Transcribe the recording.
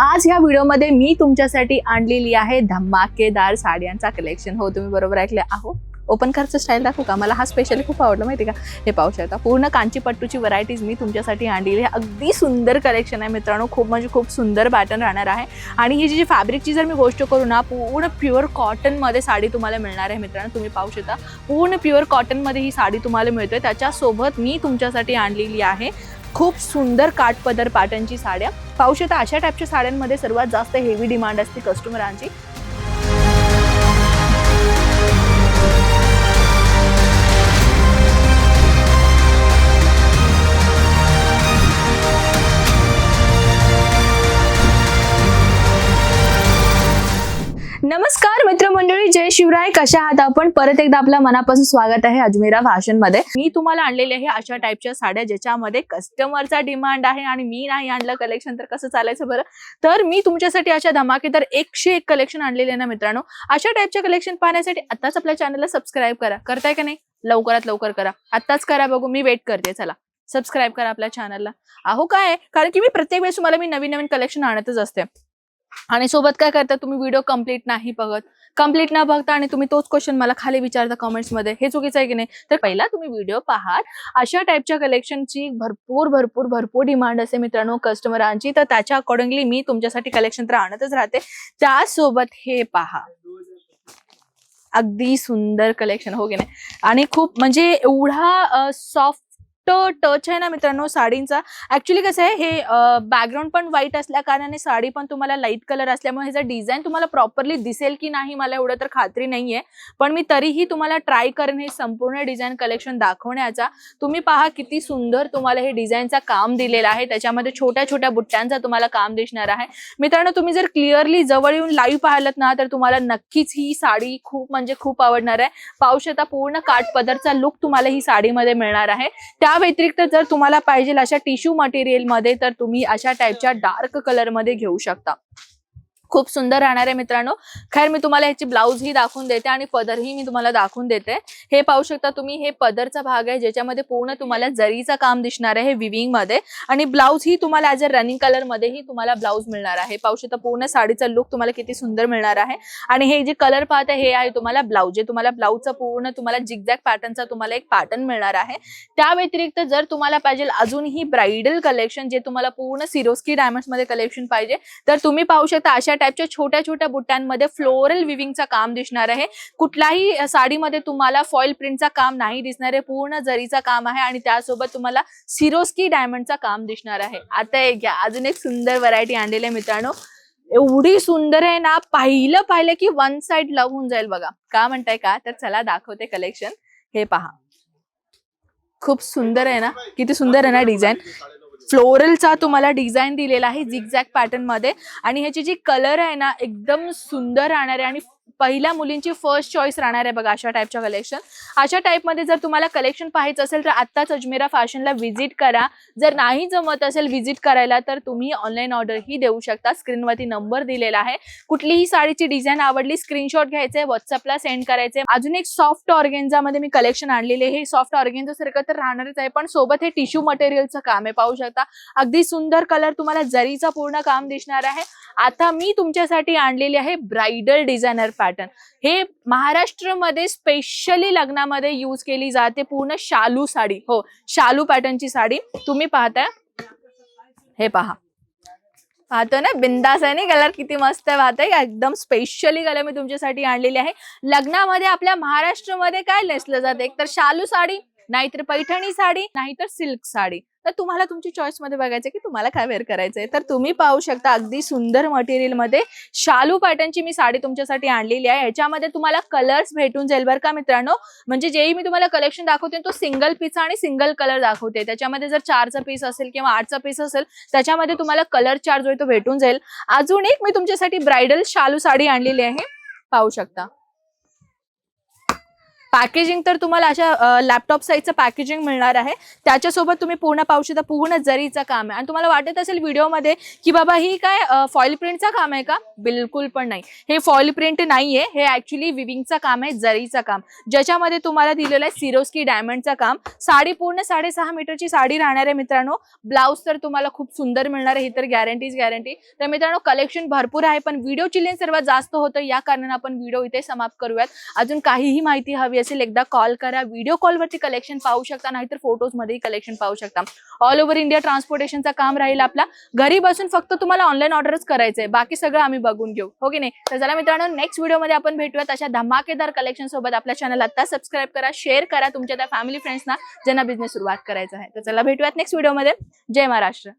आज ह्या व्हिडिओमध्ये मी तुमच्यासाठी आणलेली आहे धमाकेदार साड्यांचा कलेक्शन। हो, तुम्ही बरोबर ऐकले आहो। ओपन करचं स्टाईल दाखवू का? मला हा स्पेशली खूप आवडला, माहिती का? हे पाहू शकता, पूर्ण कांचीपट्टूची व्हरायटीज मी तुमच्यासाठी आणलेली आहे। अगदी सुंदर कलेक्शन आहे मित्रांनो, खूप म्हणजे खूप सुंदर पॅटर्न राहणार आहे। आणि ही जी फॅब्रिकची जर मी गोष्ट करू ना, पूर्ण प्युअर कॉटनमध्ये साडी तुम्हाला मिळणार आहे मित्रांनो। तुम्ही पाहू शकता, पूर्ण प्युअर कॉटनमध्ये ही साडी तुम्हाला मिळते। त्याच्यासोबत मी तुमच्यासाठी आणलेली आहे खूप सुंदर काठपदर पॅटर्नची साड्या। पाहू शकता, अशा टाईपच्या साड्यांमध्ये सर्वात जास्त हेवी डिमांड असते कस्टमरांची। नमस्कार मित्रमंडळी, जय शिवराय। कशा आहात आपण? परत एकदा आपल्या मनापासून स्वागत आहे अजमेरा फॅशन मध्ये। मी तुम्हाला आणलेले आहे अशा टाईपच्या साड्या ज्याच्यामध्ये कस्टमरचा डिमांड आहे आणि मी नाही आणलं कलेक्शन तर कसं चालायचं बरं। तर मी तुमच्यासाठी अशा धमाकेदार 101 कलेक्शन आणलेले आहे ना मित्रांनो। अशा टाईपच्या कलेक्शन पाहण्यासाठी आताच आपल्या चॅनलला सबस्क्राईब करा। करताय का नाही? लवकरात लवकर करा, आताच करा, बघू मी वेट करते। चला सबस्क्राईब करा आपल्या चॅनलला। अहो काय, कारण की मी प्रत्येक वेळेस तुम्हाला नवीन नवीन कलेक्शन आणतच असते। आणि सोबत काय करता तुम्ही, व्हिडिओ कंप्लीट नाही बघत, कंप्लीट न बघता आणि तुम्ही तोच क्वेश्चन मला खाली विचारता कमेंट्स मध्ये, हे चुकीचं आहे की नाही? तर पहिला तुम्ही व्हिडिओ पहा। अशा टाईपच्या कलेक्शनची भरपूर भरपूर भरपूर डिमांड असते मित्रांनो कस्टमरांची, तर त्याच्या अकॉर्डिंगली मी तुमच्यासाठी कलेक्शन तर आणतच राहते। त्यासोबत हे पहा, अगदी सुंदर कलेक्शन, हो की नाही? आणि खूप म्हणजे एवढा सॉफ्ट टच आहे ना मित्रांनो साडींचा। ऍक्च्युली कसं आहे, हे बॅकग्राऊंड पण व्हाईट असल्या कारणाने साडी पण तुम्हाला लाईट कलर असल्यामुळे ह्याचा डिझाईन तुम्हाला प्रॉपरली दिसेल की नाही मला एवढं तर खात्री नाहीये, पण मी तरीही तुम्हाला ट्राय करेन हे संपूर्ण डिझाईन कलेक्शन दाखवण्याचा। तुम्ही पहा किती सुंदर तुम्हाला हे डिझाईनचा काम दिलेला आहे, त्याच्यामध्ये छोट्या छोट्या बुट्ट्यांचा तुम्हाला काम दिसणार आहे मित्रांनो। तुम्ही जर क्लिअरली जवळ येऊन लाईव्ह पाहिलात ना तर तुम्हाला नक्कीच ही साडी खूप म्हणजे खूप आवडणार आहे। पाहू शकता, पूर्ण काठपदरचा लुक तुम्हाला ही साडीमध्ये मिळणार आहे। त्या व्यतिरिक्त जर तुम्हाला पाहिजे अशा टिश्यू मटेरियल मध्ये तर तुम्ही अशा टाईपच्या डार्क कलर मध्ये घेऊ शकता। खूप सुंदर राहणार आहे मित्रांनो। खैर मी तुम्हाला ह्याची ब्लाउज ही दाखवून देते आणि पदरही मी तुम्हाला दाखवून देते। हे पाहू शकता तुम्ही, हे पदरचा भाग आहे ज्याच्यामध्ये पूर्ण तुम्हाला जरीचा काम दिसणार आहे विविंग मध्ये, आणि ब्लाउज ही तुम्हाला ॲज अ रनिंग कलर मध्येही तुम्हाला ब्लाउज मिळणार आहे। पाहू शकता पूर्ण साडीचा लुक तुम्हाला किती सुंदर मिळणार आहे। आणि हे जे कलर पाहत आहे हे आहे तुम्हाला ब्लाउज, जे तुम्हाला ब्लाउजचा पूर्ण तुम्हाला झिगझॅग पॅटर्नचा तुम्हाला एक पॅटर्न मिळणार आहे। त्या व्यतिरिक्त जर तुम्हाला पाहिजे अजूनही ब्राइडल कलेक्शन, जे तुम्हाला पूर्ण सिरोस्की डायमंड्स मध्ये कलेक्शन पाहिजे, तर तुम्ही पाहू शकता अशा टाईपच्या छोट्या छोट्या बुट्ट्यांमध्ये फ्लोरल विविंगचा काम दिसणार आहे। कुठल्याही साडीमध्ये तुम्हाला फॉइल प्रिंटचा काम नाही दिसणार आहे, पूर्ण जरीचा काम आहे आणि त्यासोबत तुम्हाला सिरोस्की डायमंडचा काम दिसणार आहे। आता एक घ्या, अजून एक सुंदर व्हरायटी आणलेली आहे मित्रांनो। एवढी सुंदर आहे ना, पाहिलं की वन साइड लव होऊन जाईल बघा। का म्हणताय का? तर चला दाखवते कलेक्शन। हे पहा, खूप सुंदर आहे ना, किती सुंदर आहे ना डिझाईन। फ्लोरलचा तुम्हाला डिझाईन दिलेला आहे झिगझॅग पॅटर्न मध्ये, आणि ह्याची जी कलर आहे ना एकदम सुंदर राहणार आहे आणि पहिल्या मुलींची फर्स्ट चॉईस राहणार आहे बघा अशा टाईपच्या कलेक्शन। अशा टाईप मध्ये जर तुम्हाला कलेक्शन पाहायचं असेल तर आत्ताच अजमेरा फॅशनला व्हिजिट करा। जर नाही जमत असेल व्हिजिट करायला तर तुम्ही ऑनलाईन ऑर्डर ही देऊ शकता। स्क्रीनवरती नंबर दिलेला आहे। कुठलीही साडीची डिझाईन आवडली, स्क्रीनशॉट घ्यायचे, व्हॉट्सअपला सेंड करायचे। अजून एक सॉफ्ट ऑर्गेन्झा मध्ये मी कलेक्शन आणलेले आहे। हे सॉफ्ट ऑर्गेन्झा सारखं तर राहणारच आहे, पण सोबत हे टिश्यू मटेरियलचं काम आहे। पाहू शकता अगदी सुंदर कलर, तुम्हाला जरीचा पूर्ण काम दिसणार आहे। आता मी तुमच्यासाठी आणलेली आहे ब्राइडल डिझायनर पॅटर्न। हे महाराष्ट्रामध्ये स्पेशली लग्नामध्ये यूज केली जाते पूर्ण शालू साडी। हो, शालू पॅटर्नची साडी तुम्ही पाहताय। हे पहा, पाहतो ना, बिंदास आहे ना कलर, किती मस्त पाहताय। एकदम स्पेशली कलर मी तुमच्यासाठी आणलेली आहे। लग्नामध्ये आपल्या महाराष्ट्रामध्ये काय नेसलं जाते? एक तर शालू साडी, नाहीतर पैठणी साडी, नाहीतर सिल्क साडी। तर तुम्हाला तुमची चॉईस मध्ये बघायचं की तुम्हाला काय वेअर करायचंय। तर तुम्ही पाहू शकता अगदी सुंदर मटेरियल मध्ये शालू पॅटर्नची मी साडी तुमच्यासाठी आणलेली आहे। याच्यामध्ये तुम्हाला कलर्स भेटून जाईल बरं का मित्रांनो। म्हणजे जेही मी तुम्हाला कलेक्शन दाखवते तो सिंगल पीस आणि सिंगल कलर दाखवते। त्याच्यामध्ये जर 4चा पीस असेल किंवा 8चा पीस असेल त्याच्यामध्ये तुम्हाला कलर चार्ज होईल तो भेटून जाईल। अजून एक मी तुमच्यासाठी ब्राइडल शालू साडी आणलेली आहे, पाहू शकता। पॅकेजिंग तर तुम्हाला अशा लॅपटॉप साईजचं पॅकेजिंग मिळणार आहे. त्याच्यासोबत तुम्ही पूर्ण पाहू शकता पूर्ण जरीचं काम आहे. आणि तुम्हाला वाटत असेल व्हिडिओमध्ये की बाबा ही काय फॉईल प्रिंटचं काम आहे का? बिलकुल पण नाही. हे फॉईल प्रिंट नाहीये, हे ऍक्च्युली विविंगचं काम आहे, जरीचं काम, ज्याच्यामध्ये तुम्हाला दिलेलं आहे सिरोस्की डायमंडचं काम. साडी पूर्ण 6.5 मीटरची साडी राहणार आहे मित्रांनो. ब्लाऊज तर तुम्हाला खूप सुंदर मिळणार आहे, ही तर गॅरंटी. तर मित्रांनो कलेक्शन भरपूर आहे, पण व्हिडिओची लेंथ सर्वात जास्त होतं, या कारणाने आपण व्हिडिओ इथे समाप्त करूयात. अजून काहीही माहिती हवी असेल एकदा कॉल करा. व्हिडिओ कॉलवरती कलेक्शन पाहू शकता, नाहीतर फोटोज मध्येही कलेक्शन पाहू शकता. ऑल ओव्हर इंडिया ट्रान्सपोर्टेशनचं काम राहील आपला. घरी बसून फक्त तुम्हाला ऑनलाईन ऑर्डरच करायचंय, बाकी सगळं आम्ही बघून घेऊ, हो की नाही? तर चला मित्रांनो, नेक्स्ट व्हिडिओमध्ये आपण भेटूयात अशा धमाकेदार कलेक्शन सोबत. आपल्या चॅनल आता सबस्क्राईब करा, शेअर करा तुमच्या त्या फॅमिली फ्रेंड्सना ज्यांना बिझनेस सुरुवात करायचा आहे. तर चला भेटूयात नेक्स्ट व्हिडिओमध्ये. जय महाराष्ट्र.